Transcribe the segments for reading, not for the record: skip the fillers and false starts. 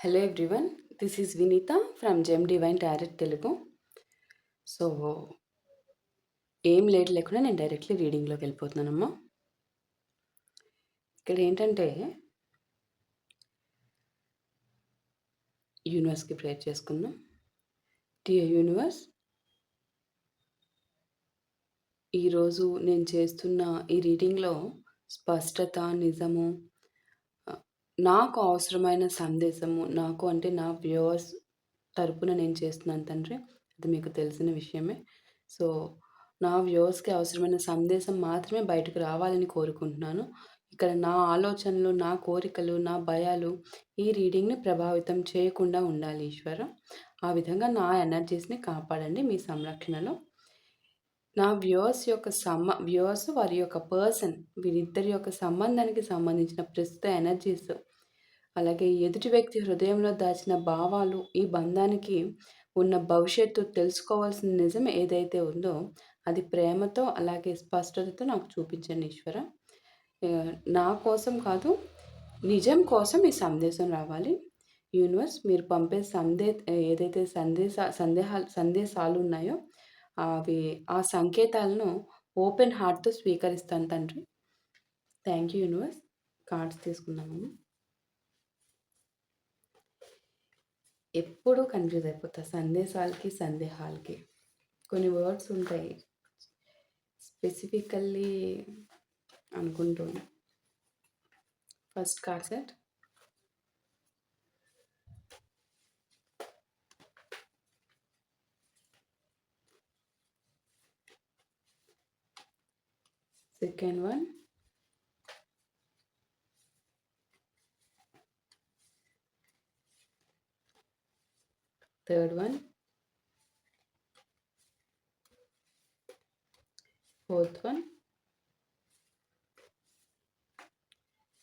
Hello everyone, this is Vineetha from gem divine tarot Telugu. So ఏం late లేకుండా నేను directly రీడింగ్లోకి వెళ్ళిపోతున్నానమ్మా. ఇక్కడ ఏంటంటే యూనివర్స్కి ప్రేయర్ చేసుకుందాం. డియర్ యూనివర్స్, ఈరోజు నేను చేస్తున్న ఈ రీడింగ్లో స్పష్టత, నిజము, నాకు అవసరమైన సందేశము, నాకు అంటే నా వ్యూవర్స్ తరపున నేను చేస్తున్నాను తండ్రి. అది మీకు తెలిసిన విషయమే. సో నా వ్యూవర్స్‌కి అవసరమైన సందేశం మాత్రమే బయటకు రావాలని కోరుకుంటున్నాను. ఇక్కడ నా ఆలోచనలు, నా కోరికలు, నా భయాలు ఈ రీడింగ్‌ని ప్రభావితం చేయకుండా ఉండాలి ఈశ్వర. ఆ విధంగా నా ఎనర్జీస్‌ని కాపాడండి మీ సంరక్షణలో. నా వ్యూవర్స్ వారి యొక్క పర్సన్ వీరిద్దరి యొక్క సంబంధానికి సంబంధించిన ప్రస్తుత ఎనర్జీస్, అలాగే ఎదుటి వ్యక్తి హృదయంలో దాచిన భావాలు, ఈ బంధానికి ఉన్న భవిష్యత్తు తెలుసుకోవాల్సిన నిజం ఏదైతే ఉందో అది ప్రేమతో అలాగే స్పష్టతతో నాకు చూపించండి ఈశ్వర. నా కోసం కాదు, నిజం కోసం ఈ సందేశం రావాలి. యూనివర్స్ మీరు పంపే ఏదైతే సందేశాలు ఉన్నాయో అవి ఆ సంకేతాలను ఓపెన్ హార్ట్‌తో స్వీకరిస్తాను తండ్రి. Thank you universe. కార్డ్స్ తీసుకున్నాము. ఎప్పుడూ కన్‌ఫ్యూజ్ అయిపోతా సందేశాలకి, సందేహాలకి. కొన్ని వర్డ్స్ ఉంటాయి స్పెసిఫికల్లీ అనుకుంటూ. First card set. Second one. Third one. Fourth one.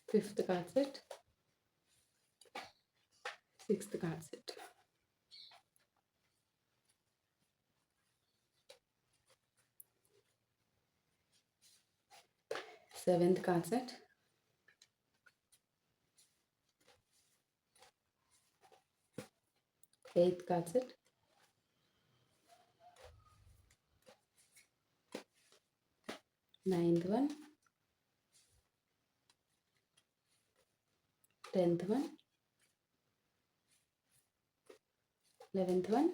Fifth card set. Sixth card set. Seventh card set. Eighth card set. Ninth one. 10th one. 11th one.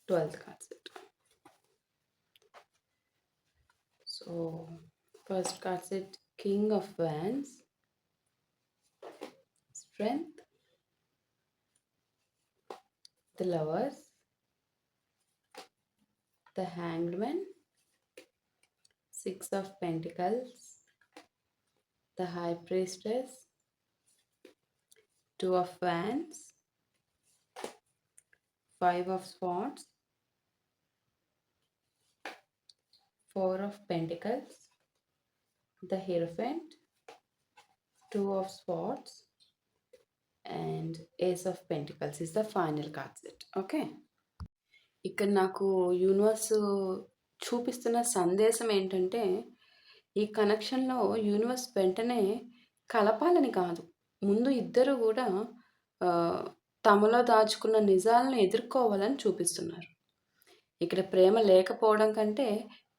12th card set. So first card set, King of Wands, Strength, the Lovers, the Hanged Man, Six of Pentacles, the High Priestess, Two of Wands, Five of Swords, Four of Pentacles, the Hierophant, Two of Swords, and Ace of Pentacles is the final card set. Okay. ఇక్కడ నాకు universe చూపిస్తున్న సందేశం ఏంటంటే, ఈ కనెక్షన్‌లో universe వెంటనే కలపాలని కాదు, ముందు ఇద్దరు కూడా తమలో దాచుకున్న నిజాలను ఎదుర్కోవాలని చూపిస్తున్నారు. ఇక్కడ ప్రేమ లేకపోవడం కంటే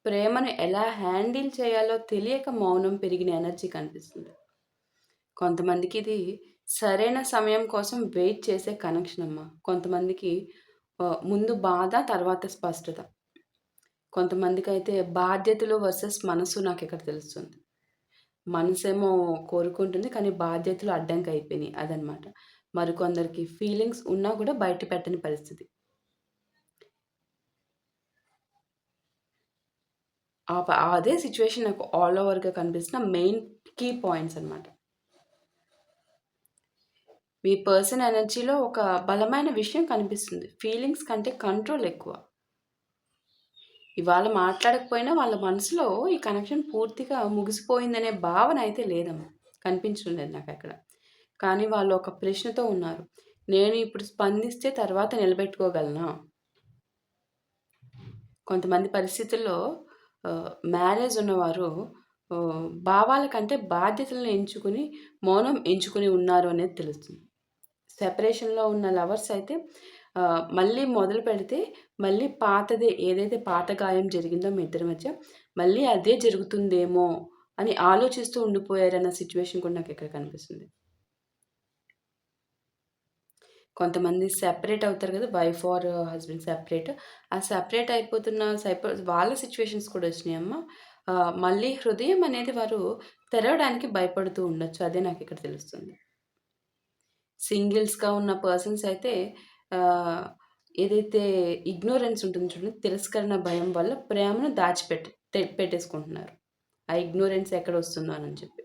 ప్రేమను ఎలా హ్యాండిల్ చేయాలో తెలియక మౌనం పెరిగిన ఎనర్జీ కనిపిస్తుంది. కొంతమందికి ఇది సరైన సమయం కోసం వెయిట్ చేసే కనెక్షన్ అమ్మ. కొంతమందికి ముందు బాధ, తర్వాత స్పష్టత. కొంతమందికి అయితే బాధ్యతలు వర్సెస్ మనసు నాకు ఇక్కడ తెలుస్తుంది. మనసేమో కోరుకుంటుంది, కానీ బాధ్యతలు అడ్డంకి అయిపోయినాయి, అదనమాట. మరికొందరికి ఫీలింగ్స్ ఉన్నా కూడా బయట పెట్టని పరిస్థితి. అదే సిచ్యువేషన్ నాకు ఆల్ ఓవర్గా కనిపిస్తున్న మెయిన్ కీ పాయింట్స్ అనమాట. మీ పర్సన్ ఎనర్జీలో ఒక బలమైన విషయం కనిపిస్తుంది. ఫీలింగ్స్ కంటే కంట్రోల్ ఎక్కువ. ఇవాళ మాట్లాడకపోయినా వాళ్ళ మనసులో ఈ కనెక్షన్ పూర్తిగా ముగిసిపోయిందనే భావన అయితే లేదమ్మా, కనిపించడం లేదు నాకు అక్కడ. కానీ వాళ్ళు ఒక ప్రశ్నతో ఉన్నారు. నేను ఇప్పుడు స్పందిస్తే తర్వాత నిలబెట్టుకోగలనా? కొంతమంది పరిస్థితుల్లో మ్యారేజ్ ఉన్నవారు భావాల కంటే బాధ్యతలను ఎంచుకొని, మౌనం ఎంచుకొని ఉన్నారు అనేది తెలుస్తుంది. సెపరేషన్‌లో ఉన్న లవర్స్ అయితే మళ్ళీ మొదలుపెడితే మళ్ళీ పాతదే ఏదైతే పాత గాయం జరిగిందో మీ ఇద్దరి మధ్య, మళ్ళీ అదే జరుగుతుందేమో అని ఆలోచిస్తూ ఉండిపోయారన్న సిట్యుయేషన్ కూడా నాకిక్కడ కనిపిస్తుంది. కొంతమంది సెపరేట్ అవుతారు కదా! Wife or husband separate. ఆ సెపరేట్ అయిపోతున్న వాళ్ళ సిట్యుయేషన్స్ కూడా వచ్చినాయమ్మా. మళ్ళీ హృదయం అనేది వారు తెరవడానికి భయపడుతూ ఉండొచ్చు. అదే నాకిక్కడ తెలుస్తుంది. సింగిల్స్‌గా ఉన్న పర్సన్స్ అయితే ఆహ్, ఏదైతే ఇగ్నోరెన్స్ ఉంటుంది చూడండి, తిరస్కరణ భయం వల్ల ప్రేమను పెట్టేసుకుంటున్నారు. ఆ ఇగ్నోరెన్స్ ఎక్కడొస్తుందోనని చెప్పి.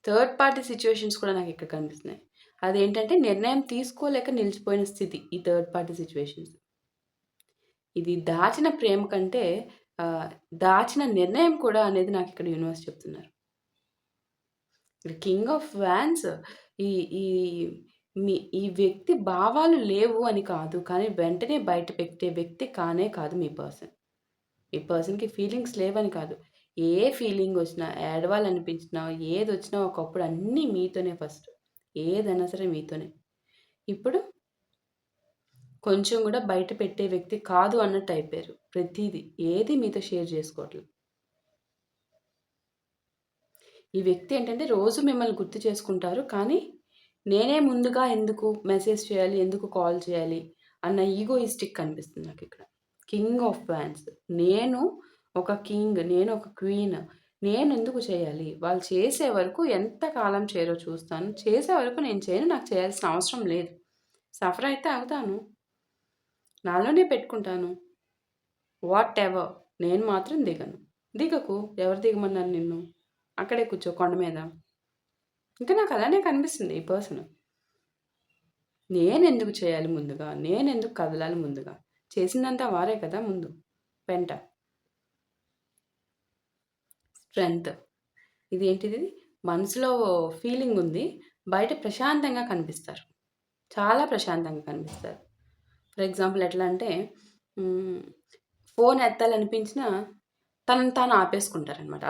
థర్డ్ పార్టీ సిట్యుయేషన్స్ కూడా నాకిక్కడ కనిపిస్తున్నాయి. అదేంటంటే నిర్ణయం తీసుకోలేక నిలిచిపోయిన స్థితి ఈ థర్డ్ పార్టీ సిట్యుయేషన్స్. ఇది దాచిన ప్రేమ కంటే ఆహ్, దాచిన నిర్ణయం కూడా అనేది నాకిక్కడ యూనివర్స్ చెప్తున్నారు. కింగ్ ఆఫ్ వాన్స్ ఈ ఈ ఈ వ్యక్తి భావాలు లేవు అని కాదు. కానీ వెంటనే బయట పెట్టే వ్యక్తి కానే కాదు మీ పర్సన్. ఈ పర్సన్‌కి ఫీలింగ్స్ లేవని కాదు. ఏ ఫీలింగొచ్చినా, ఏడవాలనిపించినా, ఏదొచ్చినా ఒకప్పుడు అన్నీ మీతోనే ఫస్ట్. ఏదైనా సరే మీతోనే. ఇప్పుడు కొంచెం గూడా బయట పెట్టే వ్యక్తి కాదు అన్నట్టయిపోయారు. ప్రతీది. ఏది మీతో షేర్ జేసుకోవట్లేదు. ఈ వ్యక్తి ఏంటంటే రోజు మిమ్మల్ని గుర్తు చేసుకుంటారు. కానీ నేనే ముందుగా ఎందుకు మెసేజ్ చేయాలి? ఎందుకు కాల్ చేయాలి? అన్న ఈగోయిస్టిక్ కనిపిస్తుంది నాకిక్కడ. King of wands. నేను ఒక కింగ్, నేను ఒక క్వీన్. నేనెందుకు చేయాలి? వాళ్ళు చేసే వరకు ఎంత కాలం చేయరో చూస్తాను. చేసే వరకు నేను చేయను. నాకు చేయాల్సిన అవసరం లేదు. సఫర్ అయితే అవుతాను. నాలోనే పెట్టుకుంటాను. వాటెవర్. నేను మాత్రం దిగను. దిగకు. ఎవరు దిగమన్నారు నిన్ను? అక్కడే కూర్చో కొండ మీద. ఇంకా నాకు అలానే కనిపిస్తుంది ఈ పర్సన్. నేనెందుకు చేయాలి ముందుగా? నేనెందుకు కదలాలి ముందుగా? చేసిందంతా వారే కదా ముందు. పెంట. స్ట్రెంత్. ఇదేంటిది? మనసులో ఫీలింగుంది. బయట ప్రశాంతంగా కనిపిస్తారు. చాలా ప్రశాంతంగా కనిపిస్తారు. ఫర్ ఎగ్జాంపుల్ ఎట్లా అంటే హ్మ్. ఫోన్ ఎత్తాలనిపించినా తనని తాను ఆపేసుకుంటారనమాట.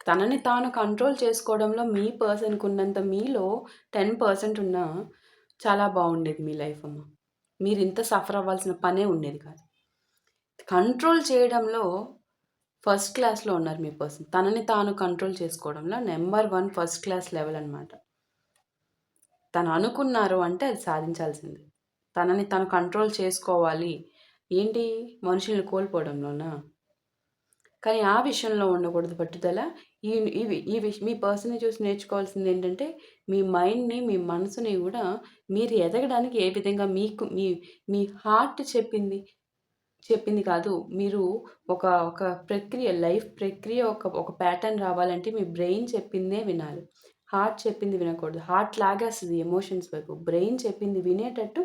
తనని తాను కంట్రోల్ చేసుకోవడంలో మీ పర్సన్‌కున్నంత మీలో 10% ఉన్నా చాలా బావుండేది మీ లైఫ్ అమ్మ. మీరింత సఫర్ అవ్వాల్సిన పనే ఉండేది కాదు. కంట్రోల్ చేయడంలో ఫస్ట్ క్లాస్‌లో ఉన్నారు మీ పర్సన్. తనని తాను కంట్రోల్ చేసుకోవడంలో నంబర్ 1 ఫస్ట్ క్లాస్ లెవెల్ అనమాట. తను అనుకున్నారు అంటే అది సాధించాల్సిందే. తనని తను కంట్రోల్ చేసుకోవాలి. ఏంటి మనుషుల్ని కోల్పోవడంలోనా? కానీ ఆ విషయంలో ఉండకూడదు పట్టుదల. ఈ ఇవి ఈ మీ పర్సన్‌ని చూసి నేర్చుకోవాల్సిందేంటంటే, మీ మైండ్‌ని, మీ మనసుని గూడా మీరు ఎదగడానికి ఏ విధంగా మీకు మీ మీ హార్ట్ చెప్పింది కాదు. మీరు ఒక ప్రక్రియ లైఫ్ ప్రక్రియ ఒక ప్యాటర్న్ రావాలంటే మీ బ్రెయిన్ చెప్పిందే వినాలి. హార్ట్ చెప్పింది వినకూడదు. హార్ట్ లాగేస్తది ఎమోషన్స్ వైపు. బ్రెయిన్ చెప్పింది వినేటట్టు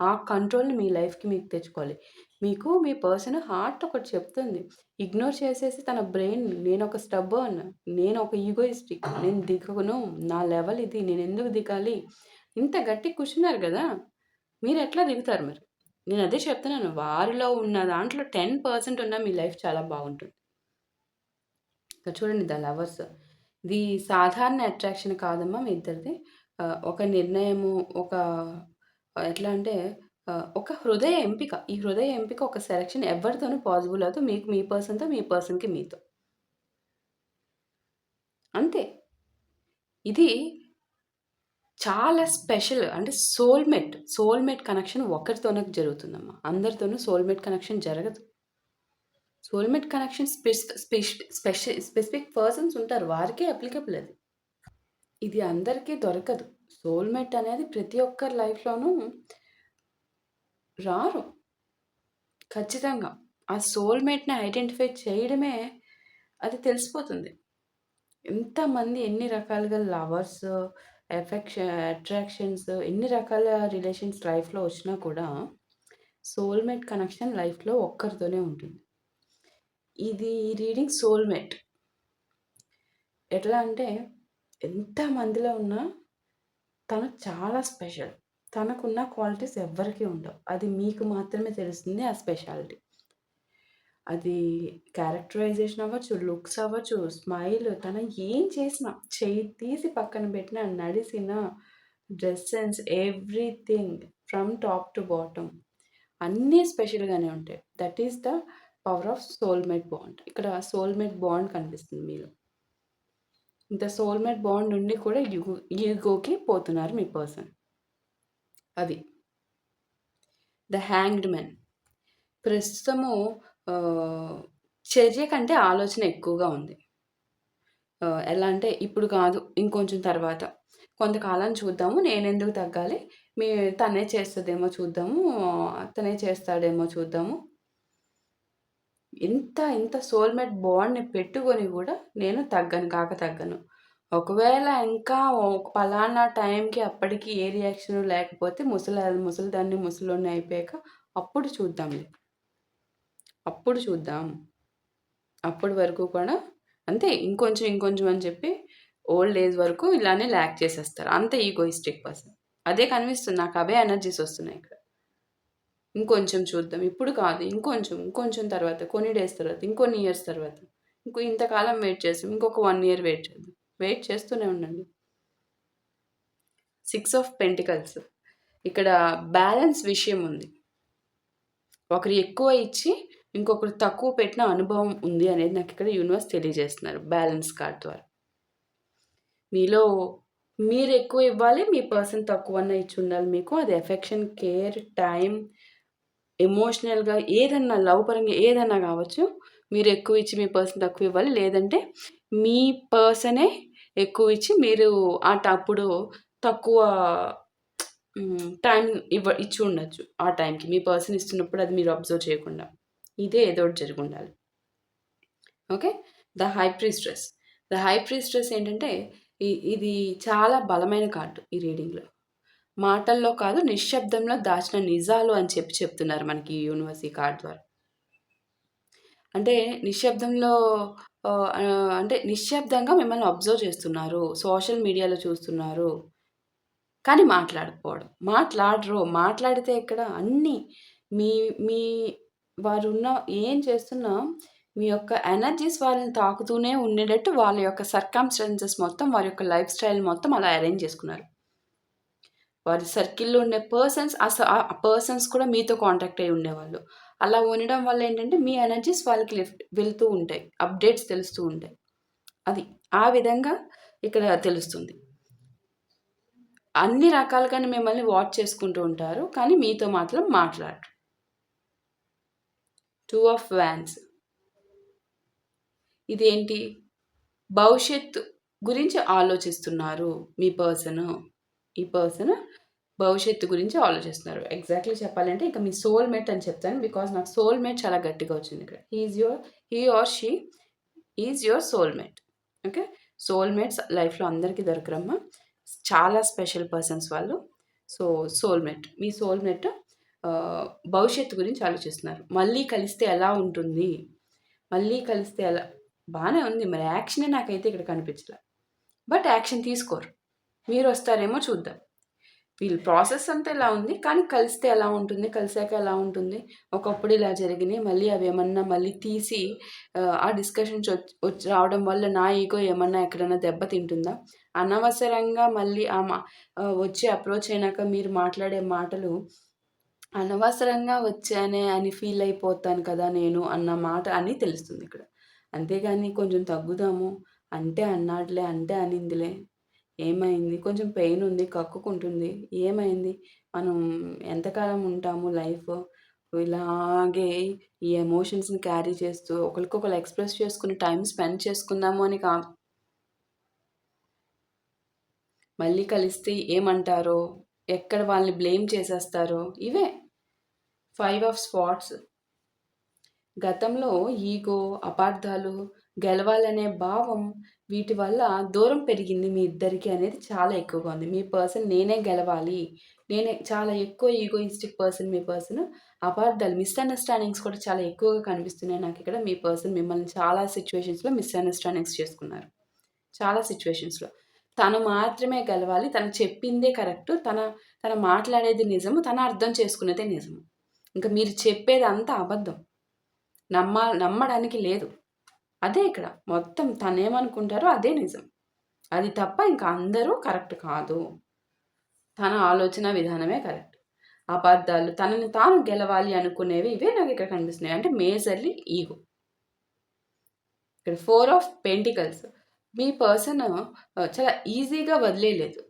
ఆ కంట్రోల్‌ని మీ లైఫ్‌కి మీకు తెచ్చుకోవాలి. మీకు మీ పర్సన్ హార్ట్ ఒకటి చెప్తుంది. ఇగ్నోర్ చేసేసి తన బ్రెయిన్ నేనొక స్టబర్న్, నేనొక ఈగోయిస్టిక్, నేను దిగను, నా లెవెల్ ఇది, నేనెందుకు దిగాలి? ఇంత గట్టిగా కూర్చున్నారు గదా! మీరెట్లా దిగుతారు మరి? నేనదే చెప్తున్నాను. వారిలో ఉన్న దాంట్లో 10% ఉన్నా మీ లైఫ్ చాలా బావుంటుంది. ఇక్కడ చూడండి 'ద లవర్స్' ఇది సాధారణ అట్రాక్షన్ కాదమ్మా మీ ఇద్దరిది. ఒక నిర్ణయము, ఒక ఎట్లా అంటే ఒక హృదయ ఎంపిక. ఈ హృదయ ఎంపిక ఒక సెలక్షన్ ఎవరితోనూ పాసిబుల్ అవ్వదు. మీకు మీ పర్సన్‌తో, మీ పర్సన్‌కి మీతో. అంతే. ఇది చాలా స్పెషల్. అంటే సోల్‌మేట్ కనెక్షన్ ఒకరితోనే జరుగుతుందమ్మా. అందరితోనూ సోల్‌మేట్ కనెక్షన్ జరగదు. సోల్‌మేట్ కనెక్షన్ స్పెసిఫిక్ పర్సన్స్ ఉంటారు. వారికే అప్లికబుల్ అది. ఇది అందరికీ దొరకదు. సోల్‌మేట్ అనేది ప్రతి ఒక్కరి లైఫ్‌లోనూ రారు. ఖచ్చితంగా. ఆ సోల్‌మేట్‌ని ఐడెంటిఫై చేయడమే అది తెలిసిపోతుంది. ఎంతమంది ఎన్ని రకాలుగా లవర్స్, అట్రాక్షన్స్ ఎన్ని రకాల రిలేషన్స్ లైఫ్‌లో వచ్చినా కూడా సోల్‌మేట్ కనెక్షన్ లైఫ్‌లో ఒక్కరితోనే ఉంటుంది. ఇది ఈ రీడింగ్ సోల్‌మేట్. ఎట్లా అంటే ఎంతమందిలో ఉన్నా తను చాలా స్పెషల్. తనకున్న క్వాలిటీస్ ఎవ్వరికీ ఉండవు. అది మీకు మాత్రమే తెలుస్తుంది ఆ స్పెషాలిటీ. అది క్యారెక్టరైజేషన్ అవ్వచ్చు, లుక్స్ అవ్వచ్చు, స్మైల్ తను ఏం చేసినా, చెయ్యి తీసి పక్కన పెట్టినా, నడిసినా, dress sense everything from top to bottom అన్నీ స్పెషల్‌గానే ఉంటాయి. That is the power of soulmate bond. ఇక్కడ సోల్‌మేట్ బాండ్ కనిపిస్తుంది మీలో. ఇంత సోల్‌మేట్ బాండ్ ఉండి కూడా ఈగోకి పోతున్నారు మీ పర్సన్. అది. The hanged man. ప్రస్తుతము ఆహ్, చర్య కంటే ఆలోచన ఎక్కువగా ఉంది. ఎలా అంటే ఇప్పుడు కాదు ఇంకొంచెం తర్వాత. కొంతకాలం చూద్దాము. నేనెందుకు తగ్గాలి? మీ తనే చేస్తదేమో చూద్దాము. తనే చేస్తాడేమో చూద్దాము. ఇంత సోల్‌మేట్ బాండ్‌ని పెట్టుకొని గూడా నేను తగ్గను. ఒకవేళ ఇంకా పలానా టైంకి అప్పటికి ఏ రియాక్షను లేకపోతే ముసలిదాన్ని, ముసలోడిని అయిపోయాక అప్పుడు చూద్దాంలే. అప్పుడు చూద్దాం. అప్పటి వరకు కూడా అంతే ఇంకొంచెం అని చెప్పి ఓల్డ్ ఏజ్ వరకు ఇలానే ల్యాగ్ చేసేస్తారు. అంత ఈగోయిస్టిక్ పర్సన్. అదే కనిపిస్తుంది. నాకు అవే ఎనర్జీస్ వస్తున్నాయి ఇక్కడ. ఇంకొంచెం చూద్దాం. ఇప్పుడు కాదు. ఇంకొంచెం తర్వాత, కొన్ని డేస్ తర్వాత, ఇంకొన్ని ఇయర్స్ తర్వాత, ఇంతకాలం వెయిట్ చేసాం. ఇంకొక 1 ఇయర్ వెయిట్ చేద్దాం. వెయిట్ చేస్తూనే ఉండండి. 6 ఆఫ్ పెంటికల్స్. ఇక్కడ బ్యాలెన్స్ విషయం ఉంది. ఒకరు ఎక్కువ ఇచ్చి, ఇంకొకరు తక్కువ పెట్టిన అనుభవం ఉంది అనేది నాకు ఇక్కడ యూనివర్స్ తెలియజేస్తున్నారు బ్యాలెన్స్ కార్డ్ ద్వారా. మీలో మీరు ఎక్కువ ఇవ్వాలి. మీ పర్సన్ తక్కువన్నా ఇచ్చి ఉండాలి మీకు. అది ఎఫెక్షన్, కేర్, టైం, ఎమోషనల్‌గా ఏదన్నా లవ్ పరంగా ఏదన్నా కావచ్చు. మీరు ఎక్కువ ఇచ్చి మీ పర్సన్ తక్కువ ఇవ్వాలి. లేదంటే మీ పర్సనే ఎక్కువ ఇచ్చి మీరు అప్పుడు తక్కువ టైం ఇచ్చి ఉండొచ్చు. ఆ టైంకి మీ పర్సన్ ఇస్తున్నప్పుడు అది మీరు అబ్జర్వ్ చేయకుండా. ఇదే ఏదో ఒకటి జరిగి ఉండాలి. Okay. The high priestess. The high priestess ఏంటంటే ఇది చాలా బలమైన కార్డు ఈ రీడింగ్‌లో. మాటల్లో కాదు నిశ్శబ్దంలో దాచిన నిజాలు అని చెప్తున్నారు మనకి యూనివర్స్ ఈ కార్డ్ ద్వారా. అంటే నిశ్శబ్దంలో అంటే నిశ్శబ్దంగా మిమ్మల్ని అబ్జర్వ్ చేస్తున్నారు. సోషల్ మీడియాలో చూస్తున్నారు. కానీ మాట్లాడకపోవడం. మాట్లాడరు. మాట్లాడితే ఎక్కడ అన్నీ మీ మీ వారున్న ఏం చేస్తున్నా మీ యొక్క ఎనర్జీస్ వాళ్ళని తాకుతూనే ఉండేటట్టు వాళ్ళ యొక్క సర్కమ్‌స్టాన్సెస్ మొత్తం వారి యొక్క లైఫ్ స్టైల్ మొత్తం అలా అరేంజ్ చేసుకున్నారు. వారి సర్కిల్‌లో ఉండే పర్సన్స్ ఆ పర్సన్స్ కూడా మీతో కాంటాక్ట్ అయ్యి ఉండేవాళ్ళు. అలా ఉండడం వల్ల ఏంటంటే మీ ఎనర్జీస్ వాళ్ళకి వెళ్తూ ఉంటాయి. అప్డేట్స్ తెలుస్తూ ఉంటాయి. అది. ఆ విధంగా ఇక్కడ తెలుస్తుంది. అన్ని రకాలుగానే మిమ్మల్ని వాచ్ చేసుకుంటూ ఉంటారు. కానీ మీతో మాత్రం మాట్లాడరు. 2 ఆఫ్ వాండ్స్. ఇదేంటి? భవిష్యత్తు గురించి ఆలోచిస్తున్నారు మీ పర్సను. ఈ పర్సన్ భవిష్యత్తు గురించి ఆలోచిస్తున్నారు. ఎగ్జాక్ట్‌లీ చెప్పాలంటే ఇక మీ సోల్‌మేట్ అని చెప్తాను. బికాజ్ నాకు సోల్‌మేట్ చాలా గట్టిగా వచ్చింది ఇక్కడ. He or she is your soulmate. Okay. Soulmates లైఫ్‌లో అందరికీ దొరకరమ్మా. చాలా స్పెషల్ పర్సన్స్ వాళ్ళు. So, soulmate. మీ సోల్‌మేట్ భవిష్యత్తు గురించి ఆలోచిస్తున్నారు. మళ్ళీ కలిస్తే ఎలా ఉంటుంది? మళ్ళీ కలిస్తే ఎలా బానే ఉంది. మరి యాక్షనే నాకైతే ఇక్కడ కనిపించలా. బట్ యాక్షన్ తీసుకోరు. మీరొస్తారేమో చూద్దాం. వీళ్ళ ప్రాసెస్ అంతా ఇలా ఉంది. కానీ కలిస్తే ఎలా ఉంటుంది? కలిసాక ఎలా ఉంటుంది? ఒకప్పుడు ఇలా జరిగినియి. మళ్ళీ అవేమన్నా మళ్ళీ తీసి ఆ డిస్కషన్స్ రావడం వల్ల నా ఇగో ఏమన్నా ఎక్కడన్నా దెబ్బతింటుందా? అనవసరంగా మళ్ళీ వచ్చి అప్రోచ్ అయినాక మీరు మాట్లాడే మాటలు అనవసరంగా వచ్చానే అని ఫీల్ అయిపోతాను కదా నేను అన్న మాట అని తెలుస్తుందిక్కడ. అంతేగాని కొంచెం తగ్గుదాము, అంటే అన్నాడులే, అంటే అనిందిలే, ఏమైంది? కొంచెం పెయిన్ ఉంది, కక్కుకుంటుంది. ఏమైంది? మనం ఎంతకాలం ఉంటాము లైఫ్? ఇలాగే ఈ ఎమోషన్స్‌ని క్యారీ చేస్తూ ఒకళ్ళకొకళ్ళు ఎక్స్‌ప్రెస్ చేసుకుని టైమ్ స్పెండ్ చేసుకుందాము అని కాదు. మళ్ళీ కలిస్తే ఏమంటారో? ఎక్కడ వాళ్ళని బ్లేమ్ చేసేస్తారో? ఇవే 5 ఆఫ్ స్పాడ్స్. గతంలో ఈగో, అపార్థాలు, గెలవాలనే భావం వీటి వల్ల దూరం పెరిగింది మీ ఇద్దరికి అనేది చాలా ఎక్కువగా ఉంది. మీ పర్సన్ నేనే గెలవాలి. నేనే చాలా ఎక్కువ ఈగోయిస్టిక్ పర్సన్ మీ పర్సన్. అపార్థాలు, మిస్‌అండర్‌స్టాండింగ్స్ కూడా చాలా ఎక్కువగా కనిపిస్తున్నాయి నాకిక్కడ. మీ పర్సన్ మిమ్మల్ని చాలా సిట్యుయేషన్స్‌లో మిస్‌అండర్‌స్టాండింగ్స్ చేసుకున్నారు. చాలా సిట్యుయేషన్స్‌లో. తను మాత్రమే గెలవాలి. తను చెప్పిందే కరెక్టు. తను మాట్లాడేది నిజము. తను అర్థం చేసుకునేదే నిజము. ఇంక మీరు చెప్పేదంతా అబద్ధం. నమ్మడానికి లేదు. అదే ఇక్కడ మొత్తం తనేమనుకుంటారో అదే నిజం. అది తప్ప ఇంకా అందరూ కరెక్ట్ కాదు. తన ఆలోచన విధానమే కరెక్ట్. అబద్ధాలు, తనని తాను గెలవాలి అనుకునేవి ఇవే నాకిక్కడ కనిపిస్తున్నాయి. అంటే మేజర్‌లీ ఈగో. ఇక్కడ 4 ఆఫ్ పెంటికల్స్. మీ పర్సన్ చాలా ఈజీగా వదిలేయలేదు.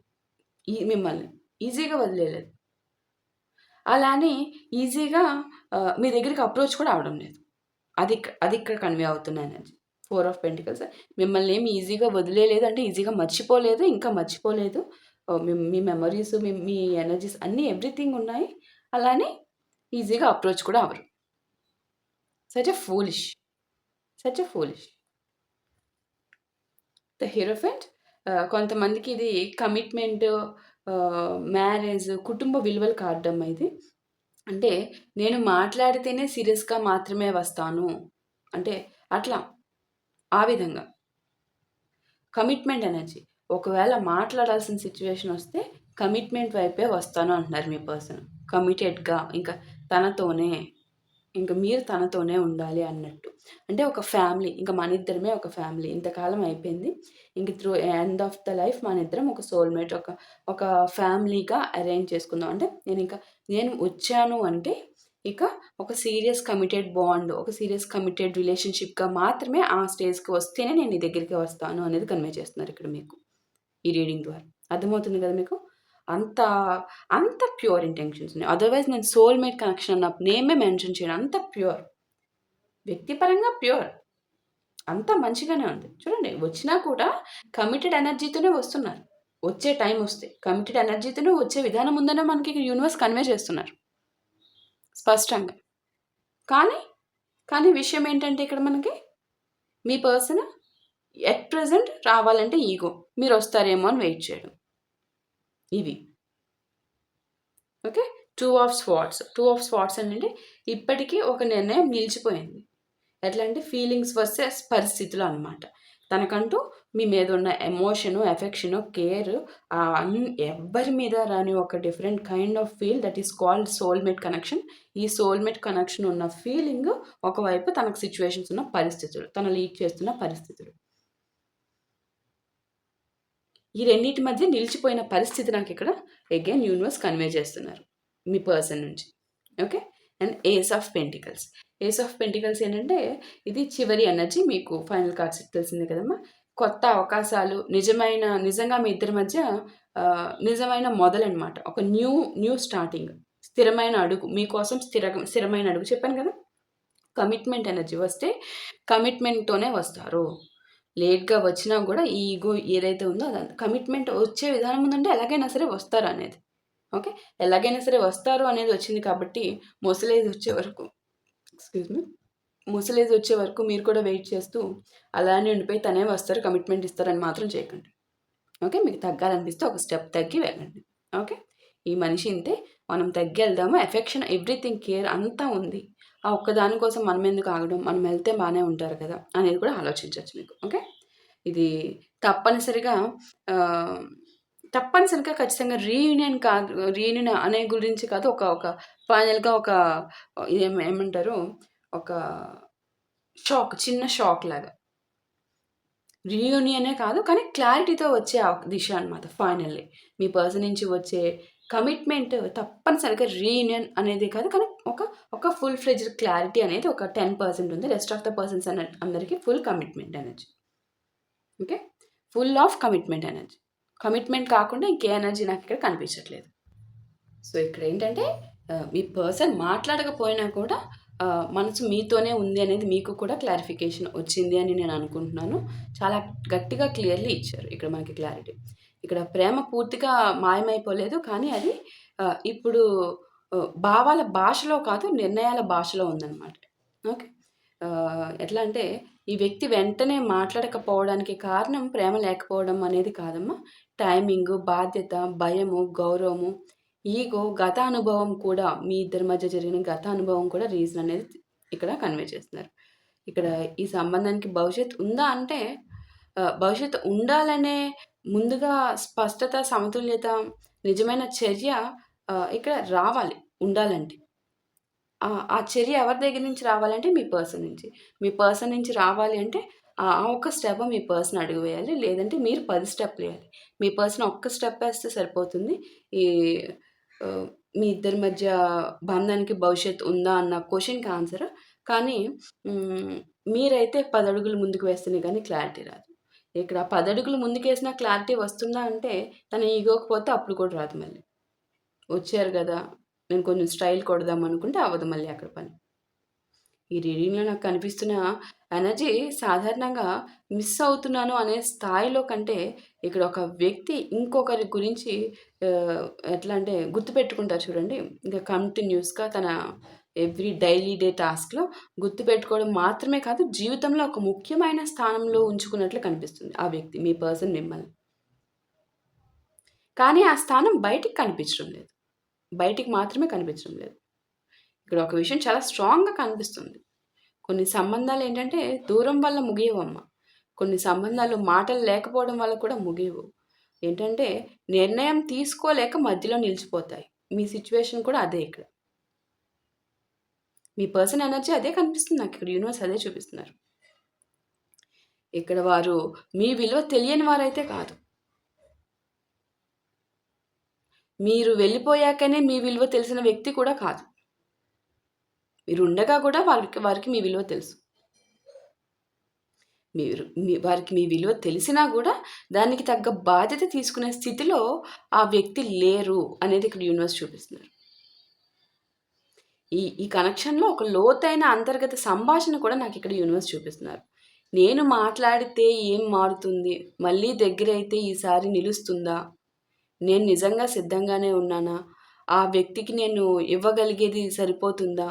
మిమ్మల్ని ఈజీగా వదిలేయలేదు. అలా అని ఈజీగా మీ దగ్గరికి అప్రోచ్ కూడా అవ్వడం లేదు. అది ఇక్కడ కన్వే అవుతున్న ఎనర్జీ. 4 of pentacles. మిమ్మల్ని ఏమి ఈజీగా వదిలేయలేదు, అంటే ఈజీగా మర్చిపోలేదు, ఇంకా మర్చిపోలేదు. మీ మెమరీస్, మీ ఎనర్జీస్ అన్నీ ఎవ్రీథింగ్ ఉన్నాయి. అలానే ఈజీగా అప్రోచ్ కూడా అవ్వరు. Such a foolish. Such a foolish. The heroine. కొంతమందికి ఇది కమిట్మెంట్, మ్యారేజ్, కుటుంబ విలువలు కార్డమ్మా ఇది. అంటే నేను మాట్లాడితేనే సీరియస్‌గా మాత్రమే వస్తాను. అంటే అట్లా ఆ విధంగా. Commitment energy. ఒకవేళ మాట్లాడాల్సిన సిట్యుయేషన్ వస్తే కమిట్మెంట్ వైపే వస్తాను అంటున్నారు మీ పర్సన్. కమిటెడ్‌గా ఇంకా తనతోనే, ఇంక మీరు తనతోనే ఉండాలి అన్నట్టు. అంటే ఒక ఫ్యామిలీ, ఇంక మనిద్దరమే ఒక ఫ్యామిలీ. ఇంతకాలం అయిపోయింది. ఇంక through end of the life మనిద్దరం ఒక సోల్‌మేట్, ఒక ఫ్యామిలీగా అరేంజ్ చేసుకుందాం. అంటే నేను వచ్చాను అంటే ఇక ఒక సీరియస్ కమిటెడ్ బాండ్, ఒక సీరియస్ కమిటెడ్ రిలేషన్‌షిప్‌గా మాత్రమే ఆ స్టేజ్‌కి వస్తేనే నేను నీ దగ్గరికి వస్తాను అనేది కన్వే చేస్తున్నారు ఇక్కడ మీకు ఈ రీడింగ్ ద్వారా. అర్థమవుతుంది కదా మీకు? అంత అంత ప్యూర్ ఇంటెన్షన్స్ ఉన్నాయి. అదర్‌వైజ్ నేను సోల్‌మేట్ కనెక్షన్ అన్న నేమే మెన్షన్ చేయను. అంత ప్యూర్. వ్యక్తిపరంగా ప్యూర్. అంతా మంచిగానే ఉంది. చూడండి, వచ్చినా కూడా కమిటెడ్ ఎనర్జీతోనే వస్తున్నారు. వచ్చే టైం వస్తే కమిటెడ్ ఎనర్జీతోనే వచ్చే విధానం ఉందనే మనకి యూనివర్స్ కన్వే చేస్తున్నారు స్పష్టంగా. కానీ విషయం ఏంటంటే ఇక్కడ మనకి మీ పర్సన్ ఎట్ ప్రెజెంట్ రావాలంటే ఈగో. మీరు వస్తారేమో అని వెయిట్ చేయడం. ఇవి okay. 2 of swords. 2 of swords ఏంటంటే ఇప్పటికీ ఒక నిర్ణయం నిలిచిపోయింది. ఎట్లా అంటే ఫీలింగ్స్ వర్సెస్ పరిస్థితులు అనమాట. తనకంటూ మీ మీద ఉన్న ఎమోషను, ఎఫెక్షను, కేర్ ఎవ్వరి మీద రాని ఒక different kind of feel that is called soulmate connection. ఈ సోల్‌మేట్ కనెక్షన్ ఉన్న ఫీలింగ్ ఒకవైపు తనకు సిట్యుయేషన్స్ ఉన్న పరిస్థితులు, తను లీడ్ చేస్తున్న పరిస్థితులు. ఈ రెండిటి మధ్య నిలిచిపోయిన పరిస్థితి నాకిక్కడ అగైన్ యూనివర్స్ కన్వే చేస్తున్నారు మీ పర్సన్ నుంచి. Okay. And ace of pentacles. Ace of pentacles ఏంటంటే ఇది చివరి ఎనర్జీ. మీకు ఫైనల్ కార్డ్స్ తెలిసిందే కదమ్మా. కొత్త అవకాశాలు, నిజంగా మీ ఇద్దరి మధ్య నిజమైన మొదలనమాట. ఒక న్యూ స్టార్టింగ్. స్థిరమైన అడుగు. మీకోసం స్థిరమైన అడుగు. చెప్పాను కదా! కమిట్మెంట్ ఎనర్జీ వస్తే కమిట్మెంట్‌తోనే వస్తారు. లేట్‌గా వచ్చినా కూడా ఈ ఈగో ఏదైతే ఉందో అదంతా కమిట్మెంట్ వచ్చే విధానం ఉందంటే ఎలాగైనా సరే వస్తారనేది. ఓకే. ఎలాగైనా సరే వస్తారు అనేది వచ్చింది కాబట్టి ముసలేజ్ వచ్చే వరకు ఎక్స్‌క్యూజ్ మీ. ముసలేజ్ వచ్చే వరకు మీరు కూడా వెయిట్ చేస్తూ అలానే ఉండిపోయి తనే వస్తారు, కమిట్మెంట్ ఇస్తారని మాత్రం చేయకండి. ఓకే. మీకు తగ్గాలనిపిస్తే ఒక స్టెప్ తగ్గి వెళ్ళండి. ఓకే. ఈ మనిషి ఇంతే, మనం తగ్గెళ్దాము. ఎఫెక్షన్, ఎవ్రీథింగ్, కేర్ అంతా ఉంది. ఆ ఒక్కదాని కోసం మనం ఎందుకు ఆగడం? మనం వెళ్తే బానే ఉంటారు కదా! అనేది కూడా ఆలోచించొచ్చు మీకు. ఓకే. ఇది తప్పనిసరిగా ఆహ్, తప్పనిసరిగా ఖచ్చితంగా రీయూనియన్ అనే గురించి కాదు. ఒక ఫైనల్‌గా ఏమంటారు? ఒక చిన్న షాక్ లాగా. రీయూనియనే కాదు, కానీ క్లారిటీతో వచ్చే దిశ అనమాట ఫైనల్లీ. మీ పర్సన్ నుంచి వచ్చే కమిట్మెంట్ తప్పనిసరిగా రీయూనియన్ అనేది కాదు, కానీ ఒక ఫుల్ ఫ్లెడ్జ్డ్ క్లారిటీ అనేది ఒక 10% ఉంది. రెస్ట్ ఆఫ్ ద పర్సన్స్ అందరికీ full commitment energy. Okay. Full of commitment energy. Commitment కాకుండా ఇంకే ఎనర్జీ నాకు ఇక్కడ కనిపించట్లేదు. సో ఇక్కడ ఏంటంటే మీ పర్సన్ మాట్లాడకపోయినా కూడా మనసు మీతోనే ఉంది అనేది మీకు కూడా క్లారిఫికేషన్ వచ్చింది అని నేను అనుకుంటున్నాను. చాలా గట్టిగా క్లియర్లీ ఇచ్చారు ఇక్కడ మనకి క్లారిటీ. ఇక్కడ ప్రేమ పూర్తిగా మాయమైపోలేదు, కానీ అది ఇప్పుడు భావాల భాషలో కాదు, నిర్ణయాల భాషలో ఉందన్నమాట. ఓకే. ఎట్లా అంటే ఈ వ్యక్తి వెంటనే మాట్లాడకపోవడానికి కారణం ప్రేమ లేకపోవడం అనేది కాదమ్మా. టైమింగు, బాధ్యత, భయము, గౌరవము, ఈగో, గత అనుభవం కూడా, మీ ఇద్దరి మధ్య జరిగిన గత అనుభవం కూడా రీజన్ అనేది ఇక్కడ కన్వే చేస్తున్నారు. ఇక్కడ ఈ సంబంధానికి భవిష్యత్తు ఉందా అంటే భవిష్యత్తు ఉండాలనే ముందుగా స్పష్టత, సమతుల్యత, నిజమైన చర్య ఇక్కడ రావాలి ఉండాలంటే. ఆ చర్య ఎవరి దగ్గర నుంచి రావాలంటే మీ పర్సన్ నుంచి. మీ పర్సన్ నుంచి రావాలి అంటే ఆ ఒక్క స్టెప్ మీ పర్సన్ అడుగు వేయాలి. లేదంటే మీరు 10 స్టెప్‌లేయాలి. మీ పర్సన్ ఒక్క స్టెప్ ఏస్తే సరిపోతుంది. ఈ ఆహ్, మీ ఇద్దరి మధ్య బంధానికి భవిష్యత్తు ఉందా అన్న క్వెషన్‌కి ఆన్సర్. కానీ హ్మ్, మీరైతే 10 అడుగులు ముందుకు వేస్తేనే గాని క్లారిటీ రాదు. ఇక్కడ 10 అడుగులు ముందుకేసినా క్లారిటీ వస్తుందా అంటే తన ఈగోకి పోతే అప్పుడు కూడా రాదు మళ్ళీ. వచ్చారు గదా! నేను కొంచెం స్టైల్ కొడదాం అనుకుంటే అవ్వదు మళ్ళీ అక్కడ పని. ఈ రీడింగ్‌లో నాకు కనిపిస్తున్న ఎనర్జీ సాధారణంగా మిస్ అవుతున్నాను అనే స్థాయిలో కంటే, ఇక్కడ ఒక వ్యక్తి ఇంకొకరి గురించి ఆహ్, ఎట్లా అంటే గుర్తుపెట్టుకుంటారు చూడండి. ఇంకా కంటిన్యూయస్‌గా తన డైలీ టాస్క్‌లో గుర్తుపెట్టుకోవడం మాత్రమే కాదు, జీవితంలో ఒక ముఖ్యమైన స్థానంలో ఉంచుకున్నట్లు కనిపిస్తుంది ఆ వ్యక్తి, మీ పర్సన్ మిమ్మల్ని. కానీ ఆ స్థానం బయటికి కనిపించడం లేదు. బయటికి మాత్రమే కనిపించడం లేదు. ఇక్కడ ఒక విషయం చాలా స్ట్రాంగ్‌గా కనిపిస్తుంది. కొన్ని సంబంధాలేంటంటే దూరం వల్ల ముగియవమ్మ. కొన్ని సంబంధాలు మాటలు లేకపోవడం వల్ల కూడా ముగియవు. ఏంటంటే నిర్ణయం తీసుకోలేక మధ్యలో నిలిచిపోతాయి. మీ సిట్యుయేషన్ కూడా అదే ఇక్కడ. మీ పర్సన్ ఎనర్జీ అదే కనిపిస్తుంది నాకిక్కడ. యూనివర్స్ అదే చూపిస్తున్నారు. ఇక్కడ వారు మీ విలువ తెలియని వారైతే కాదు. మీరు వెళ్ళిపోయాకనే మీ విలువ తెలిసిన వ్యక్తి కూడా కాదు. మీరుండగా కూడా వారికి మీ విలువ తెలుసు. వారికి మీ విలువ తెలిసినా గూడా, దానికి తగ్గ బాధ్యత తీసుకునే స్థితిలో ఆ వ్యక్తి లేరు అనేది ఇక్కడ యూనివర్స్ చూపిస్తున్నారు. ఈ కనెక్షన్‌లో ఒక లోతైన అంతర్గత సంభాషణ కూడా నాకిక్కడ యూనివర్స్ చూపిస్తున్నారు. నేను మాట్లాడితే ఏం మారుతుంది? మళ్ళీ దగ్గరైతే ఈసారి నిలుస్తుందా? నేను నిజంగా సిద్ధంగానే ఉన్నానా? ఆ వ్యక్తికి నేను ఇవ్వగలిగేది సరిపోతుందా?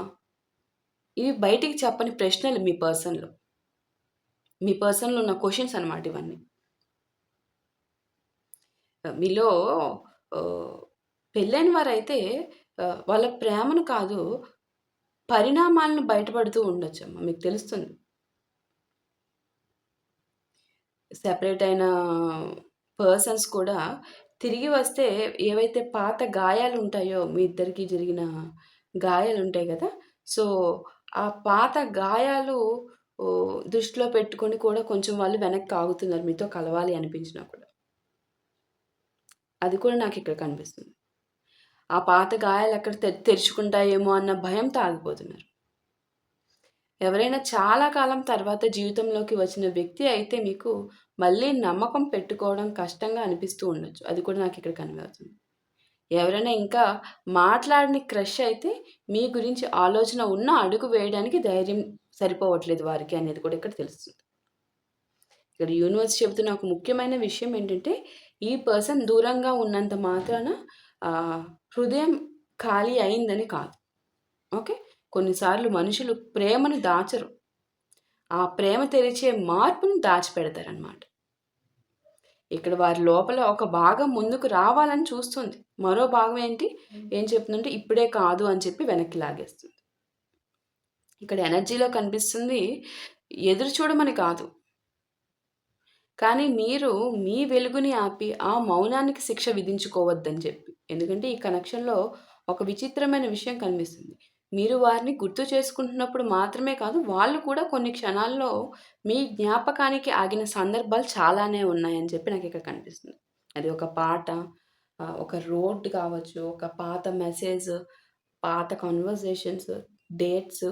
ఇవి బయటికి చెప్పని ప్రశ్నలు మీ పర్సన్‌లో. మీ పర్సన్‌లో ఉన్న క్వెషన్స్ అన్నమాట ఇవన్నీ. మీలో ఆహ్, పెళ్ళైన వారైతే వాళ్ళ ప్రేమను కాదు, పరిణామాలను బయటపడుతూ ఉండొచ్చమ్మా. మీకు తెలుస్తుంది. సెపరేట్ అయిన పర్సన్స్ కూడా తిరిగి వస్తే ఏవైతే పాత గాయాలుంటాయో, మీ ఇద్దరికీ జరిగిన గాయాలుంటాయి గదా! సో, ఆ పాత గాయాలు దృష్టిలో పెట్టుకొని కూడా కొంచెం వాళ్ళు వెనక్కి ఆగుతున్నారు మీతో కలవాలి అనిపించినా కూడా. అది కూడా నాకిక్కడ కనిపిస్తుంది. ఆ పాత గాయాలెక్కడ తెరుచుకుంటాయేమో అన్న భయంతో ఆగిపోతున్నారు. ఎవరైనా చాలా కాలం తర్వాత జీవితంలోకి వచ్చిన వ్యక్తి అయితే మీకు మళ్ళీ నమ్మకం పెట్టుకోవడం కష్టంగా అనిపిస్తూ ఉండొచ్చు. అది కూడా నాకిక్కడ కనబడుతుంది. ఎవరైనా ఇంకా మాట్లాడని క్రష్ అయితే మీ గురించి ఆలోచన ఉన్నా అడుగు వేయడానికి ధైర్యం సరిపోవట్లేదు వారికి అనేది కూడా ఇక్కడ తెలుస్తుంది. ఇక్కడ యూనివర్స్ చెబుతున్న ఒక ముఖ్యమైన విషయం ఏంటంటే, ఈ పర్సన్ దూరంగా ఉన్నంత మాత్రాన ఆహ్, హృదయం ఖాళీ అయిందని కాదు. ఓకే. కొన్నిసార్లు మనుషులు ప్రేమను దాచరు. ఆ ప్రేమ తెరిచే మార్పును దాచిపెడతారనమాట. ఇక్కడ వారి లోపల ఒక భాగం ముందుకు రావాలని చూస్తుంది. మరో భాగం ఏం చెప్తుందంటే ఇప్పుడే కాదు అని చెప్పి వెనక్కి లాగేస్తుంది. ఇక్కడ ఎనర్జీలో కనిపిస్తుంది ఎదురు చూడమని కాదు. కానీ మీరు మీ వెలుగుని ఆపి, ఆ మౌనానికి శిక్ష విధించుకోవద్దని చెప్పి. ఎందుకంటే ఈ కనెక్షన్‌లో ఒక విచిత్రమైన విషయం కనిపిస్తుంది. మీరు వారిని గుర్తు చేసుకుంటున్నప్పుడు మాత్రమే కాదు, వాళ్ళు కూడా కొన్ని క్షణాల్లో మీ జ్ఞాపకానికి ఆగిన సందర్భాలు చాలానే ఉన్నాయని చెప్పి నాకిక్కడ కనిపిస్తుంది. అది ఒక పాట, ఒక రోడ్ కావచ్చు, ఒక పాత మెసేజ్, పాత కన్వర్జేషన్స్, డేట్స్,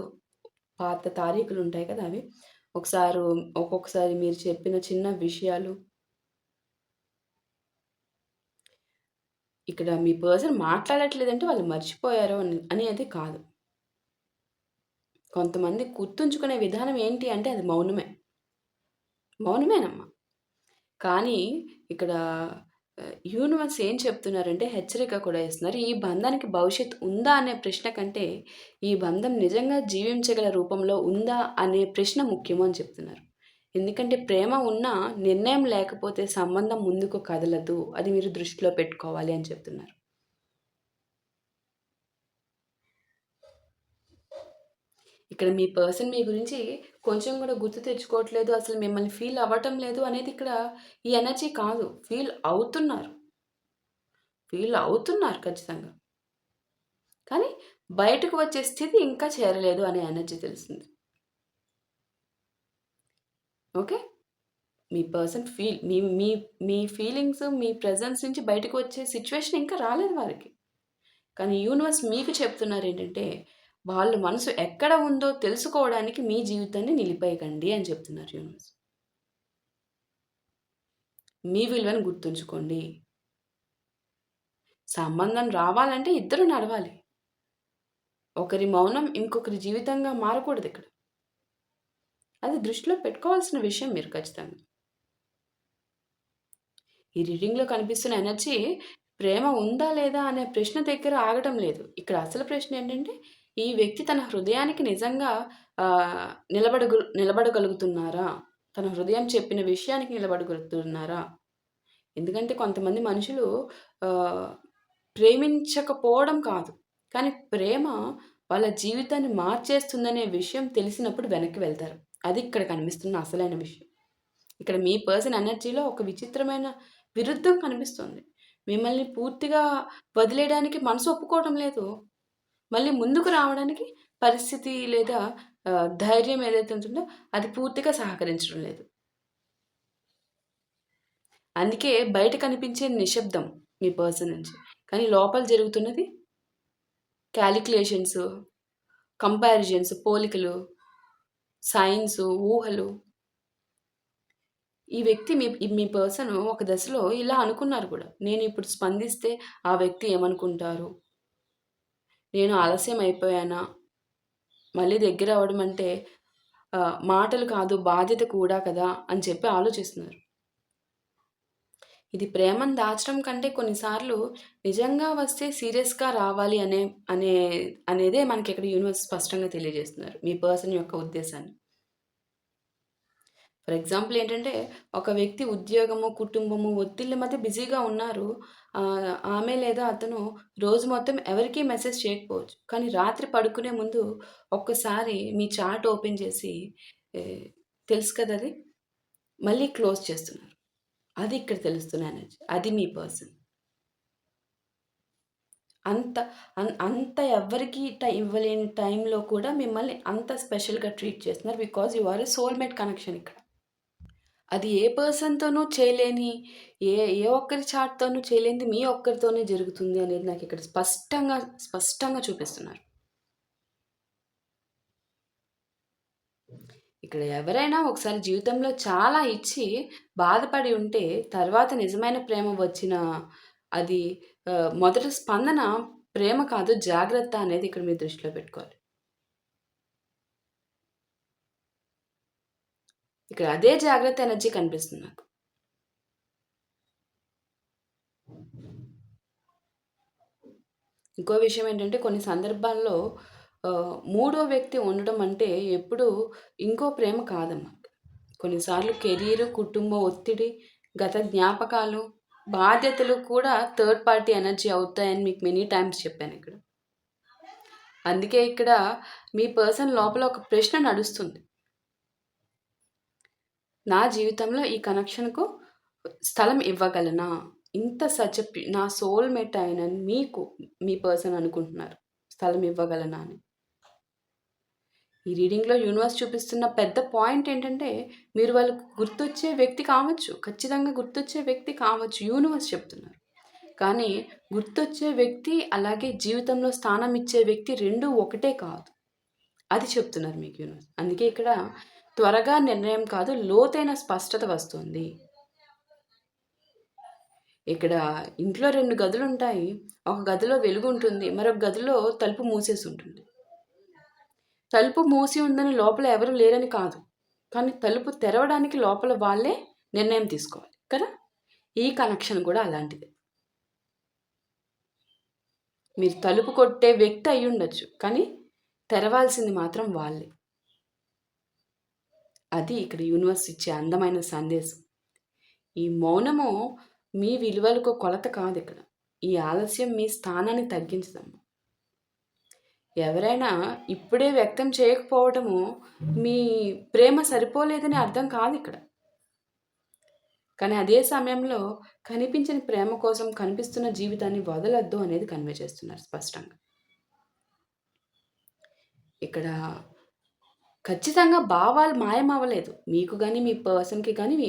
పాత తారీఖులుంటాయి కదా! అవి. ఒక్కొక్కసారి మీరు చెప్పిన చిన్న విషయాలు. ఇక్కడ మీ పర్సన్ మాట్లాడట్లేదంటే వాళ్ళు మర్చిపోయారు అనేది కాదు. కొంతమంది గుర్తుంచుకునే విధానం ఏంటి అంటే అది మౌనమే. మౌనమేనమ్మా. కానీ ఇక్కడ యూనివర్స్ ఏం చెప్తున్నారంటే హెచ్చరిక కూడా ఇస్తున్నారు. ఈ బంధానికి భవిష్యత్తు ఉందా అనే ప్రశ్న కంటే, ఈ బంధం నిజంగా జీవించగల రూపంలో ఉందా అనే ప్రశ్న ముఖ్యము అని చెప్తున్నారు. ఎందుకంటే ప్రేమ ఉన్నా నిర్ణయం లేకపోతే సంబంధం ముందుకు కదలదు. అది మీరు దృష్టిలో పెట్టుకోవాలి అని చెప్తున్నారు. ఇక్కడ మీ పర్సన్ మీ గురించి కొంచెం కూడా గుర్తు తెచ్చుకోవట్లేదు. అసలు మిమ్మల్ని ఫీల్ అవ్వటం లేదు అనేది ఇక్కడ ఈ ఎనర్జీ కాదు. ఫీల్ అవుతున్నారు. ఫీల్ అవుతున్నారు ఖచ్చితంగా. కానీ బయటకు వచ్చే స్థితి ఇంకా చేరలేదు అనే ఎనర్జీ తెలిసింది. ఓకే. మీ పర్సన్ మీ మీ మీ ఫీలింగ్స్, మీ ప్రెజెన్స్ నుంచి బయటకు వచ్చే సిట్యుయేషన్ ఇంకా రాలేదు వారికి. కానీ యూనివర్స్ మీకు చెప్తున్నారేంటంటే, వాళ్ళ మనసు ఎక్కడ ఉందో తెలుసుకోవడానికి మీ జీవితాన్ని నిలిపేయకండి అని చెప్తున్నారు యూనివర్స్. మీ విలువను గుర్తుంచుకోండి. సంబంధం రావాలంటే ఇద్దరు నడవాలి. ఒకరి మౌనం ఇంకొకరి జీవితంగా మారకూడదిక్కడ. అది దృష్టిలో పెట్టుకోవాల్సిన విషయం మీరు ఖచ్చితంగా. ఈ రీడింగ్‌లో కనిపిస్తున్న ఎనర్జీ ప్రేమ ఉందా? లేదా? అనే ప్రశ్న దగ్గర ఆగటం లేదు. ఇక్కడ అసలు ప్రశ్న ఏంటంటే, ఈ వ్యక్తి తన హృదయానికి నిజంగా నిలబడగలుగుతున్నారా? తన హృదయం చెప్పిన విషయానికి నిలబడగలుగుతున్నారా? ఎందుకంటే కొంతమంది మనుషులు ఆహ్, ప్రేమించకపోవడం కాదు. కానీ ప్రేమ వాళ్ళ జీవితాన్ని మార్చేస్తుందనే విషయం తెలిసినప్పుడు వెనక్కి వెళ్తారు. అది ఇక్కడ కనిపిస్తున్న అసలైన విషయం. ఇక్కడ మీ పర్సన్ ఎనర్జీలో ఒక విచిత్రమైన విరుద్ధం కనిపిస్తుంది. మిమ్మల్ని పూర్తిగా వదిలేయడానికి మనసు ఒప్పుకోవడం లేదు. మళ్ళీ ముందుకు రావడానికి పరిస్థితి లేదా ధైర్యం ఏదైతే ఉంటుందో అది పూర్తిగా సహకరించడం లేదు. అందుకే బయట కనిపించే నిశ్శబ్దం మీ పర్సన్ నుంచి. కానీ లోపల జరుగుతున్నది కాలిక్యులేషన్స్, కంపారిజన్స్, పోలికలు, సైన్స్, ఊహలు. ఈ వ్యక్తి మీ పర్సన్ ఒక దశలో ఇలా అనుకున్నారు కూడా. నేను ఇప్పుడు స్పందిస్తే ఆ వ్యక్తి ఏమనుకుంటారు? నేను ఆలస్యం అయిపోయానా? మళ్ళీ దగ్గర అవ్వడం అంటే మాటలు కాదు బాధ్యత కూడా కదా! అని చెప్పి ఆలోచిస్తున్నారు. ఇది ప్రేమను దాచడం కంటే కొన్నిసార్లు నిజంగా వస్తే సీరియస్‌గా రావాలి అనే అనేదే మనకిక్కడ యూనివర్స్ స్పష్టంగా తెలియజేస్తున్నారు. మీ పర్సన్ యొక్క ఉద్దేశాన్ని. ఫర్ ఎగ్జాంపుల్ ఏంటంటే, ఒక వ్యక్తి ఉద్యోగము, కుటుంబము, ఒత్తిళ్ళ మధ్య బిజీగా ఉన్నారు. ఆమె లేదా అతను రోజు మొత్తం ఎవరికీ మెసేజ్ చేయకపోవచ్చు. కానీ రాత్రి పడుకునే ముందు ఒక్కసారి మీ చాట్ ఓపెన్ చేసి ఎ తెలుసు కదా అది, మళ్ళీ క్లోజ్ చేస్తున్నారు. అది ఇక్కడ తెలుస్తున్న ఎనర్జీ. అది మీ పర్సన్. అంత అంత ఎవ్వరికీ ఇవ్వలేని టైంలో కూడా మిమ్మల్ని అంత స్పెషల్‌గా ట్రీట్ చేస్తున్నారు. Because you are a soulmate connection ఇక్కడ. అది ఏ పర్సన్‌తోనూ చేయలేని, ఏ ఏ ఒక్కరి చాట్‌తోనూ చేయలేనిది మీ ఒక్కరితోనే జరుగుతుంది అనేది నాకిక్కడ స్పష్టంగా చూపిస్తున్నారు. ఇక్కడ ఎవరైనా ఒకసారి జీవితంలో చాలా ఇచ్చి బాధపడి ఉంటే, తర్వాత నిజమైన ప్రేమ వచ్చినా అది మొదటి స్పందన ప్రేమ కాదు జాగ్రత్త అనేది ఇక్కడ మీరు దృష్టిలో పెట్టుకోవాలి. ఇక్కడ అదే జాగ్రత్త ఎనర్జీ కనిపిస్తుంది నాకు. ఇంకో విషయం ఏంటంటే కొన్ని సందర్భాల్లో మూడో వ్యక్తి ఉండడం అంటే ఎప్పుడూ ఇంకో ప్రేమ కాదమ్మా. కొన్నిసార్లు కెరీర్, కుటుంబ ఒత్తిడి, గత జ్ఞాపకాలు, బాధ్యతలు కూడా థర్డ్ పార్టీ ఎనర్జీ అవుతాయని మీకు మెనీ టైమ్స్ చెప్పానిక్కడ. అందుకే ఇక్కడ మీ పర్సన్ లోపల ఒక ప్రశ్న నడుస్తుంది. నా జీవితంలో ఈ కనెక్షన్‌కు స్థలం ఇవ్వగలనా? ఇంత నా సోల్‌మేట్ అయిన మీకు మీ పర్సన్ అనుకుంటున్నారు. స్థలం ఇవ్వగలనా అని. ఈ రీడింగ్‌లో యూనివర్స్ చూపిస్తున్న పెద్ద పాయింట్ ఏంటంటే, మీరు వాళ్ళకి గుర్తొచ్చే వ్యక్తి కావచ్చు. ఖచ్చితంగా గుర్తొచ్చే వ్యక్తి కావచ్చు. యూనివర్స్ చెప్తున్నారు. కానీ గుర్తొచ్చే వ్యక్తి, అలాగే జీవితంలో స్థానం ఇచ్చే వ్యక్తి 2 ఒకటే కాదు. అది చెప్తున్నారు మీకు యూనివర్స్. అందుకే ఇక్కడ త్వరగా నిర్ణయం కాదు, లోతైన స్పష్టత వస్తుంది. ఇక్కడ ఇంట్లో 2 గదులుంటాయి. ఒక గదిలో వెలుగుంటుంది. మరొక గదిలో తలుపు మూసేసుంటుంది. తలుపు మూసి ఉందని లోపల ఎవరు లేరని కాదు. కానీ తలుపు తెరవడానికి లోపల వాళ్ళే నిర్ణయం తీసుకోవాలి కదా! ఈ కనెక్షన్ కూడా అలాంటిదే. మీరు తలుపు కొట్టే వ్యక్తి అయ్యుండొచ్చు. కానీ తెరవాల్సింది మాత్రం వాళ్ళే. అది ఇక్కడ యూనివర్స్ ఇచ్చే అందమైన సందేశం. ఈ మౌనము మీ విలువలకు కొలత కాదిక్కడ. ఈ ఆలస్యం మీ స్థానాన్ని తగ్గించదమ్మా. ఎవరైనా ఇప్పుడే వ్యక్తం చేయకపోవటము మీ ప్రేమ సరిపోలేదని అర్థం కాదిక్కడ. కానీ అదే సమయంలో కనిపించని ప్రేమ కోసం కనిపిస్తున్న జీవితాన్ని వదలొద్దు అనేది కన్వే చేస్తున్నారు స్పష్టంగా. ఇక్కడ ఖచ్చితంగా భావాలు మాయమవ్వలేదు. మీకు గాని, మీ పర్సన్‌కి గాని మీ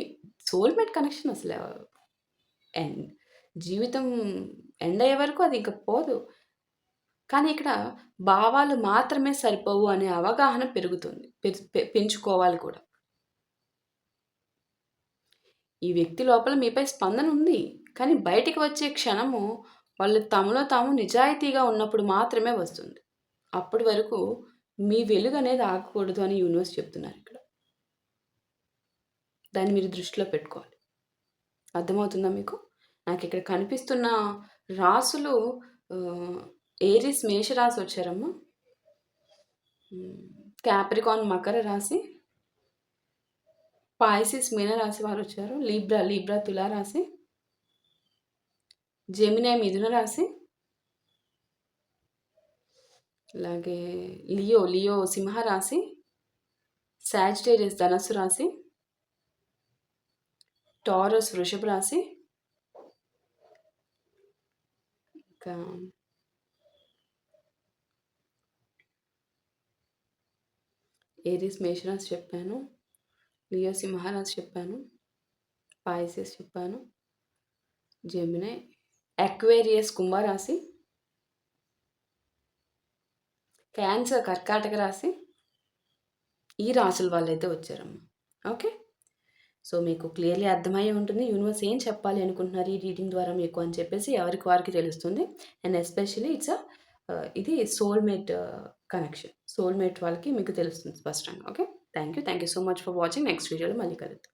సోల్‌మేట్ కనెక్షన్ అసల ఎండ్ జీవితం ఎండ్ అయ్యే వరకు అది ఇంక పోదు. కానీ ఇక్కడ భావాలు మాత్రమే సరిపోవు అనే అవగాహన పెరుగుతుంది. పెంచుకోవాలి కూడా. ఈ వ్యక్తి లోపల మీపై స్పందన ఉంది. కానీ బయటికి వచ్చే క్షణము వాళ్ళు తమలో తాము నిజాయితీగా ఉన్నప్పుడు మాత్రమే వస్తుంది. అప్పటి వరకు మీ వెలుగనేది ఆగకూడదు అని యూనివర్స్ చెప్తున్నారిక్కడ. దాన్ని మీరు దృష్టిలో పెట్టుకోవాలి. అర్థమవుతుందా మీకు? నాకిక్కడ కనిపిస్తున్న రాసులు ఆహ్, ఏరిస్ మేషరాశి వచ్చారమ్మా. క్యాప్రికాన్ మకర రాశి, పాయిసిస్ మీనరాశి వారొచ్చారు. లీబ్రా తులారాశి, జెమిని మిథున రాశి, అలాగే లియో సింహరాశి, సాజిటేరియస్ ధనస్సు రాశి, టారస్ వృషభ రాశి, ఇంకా ఏరిస్ మేషరాశి చెప్పాను, లియో సింహరాశి చెప్పాను, పాయిసెస్ చెప్పాను, జెమిని, అక్వేరియస్ కుంభరాశి, క్యాన్సర్ కర్కాటక రాశి. ఈ రాశుల వాళ్ళైతే వచ్చారమ్మా. ఓకే. సో మీకు క్లియర్లీ అర్థమయ్యే ఉంటుంది యూనివర్స్ ఏం చెప్పాలి అనుకుంటున్నారు ఈ రీడింగ్ ద్వారా మీకు అని చెప్పేసి ఎవరికి వారికి తెలుస్తుంది. అండ్ ఎస్పెషల్లీ ఇది సోల్మేట్ కనెక్షన్. సోల్మేట్ వాళ్ళకి మీకు తెలుస్తుంది స్పష్టంగా. Okay. Thank you so much for watching. Next వీడియోలో మళ్ళీ కలుద్దాం.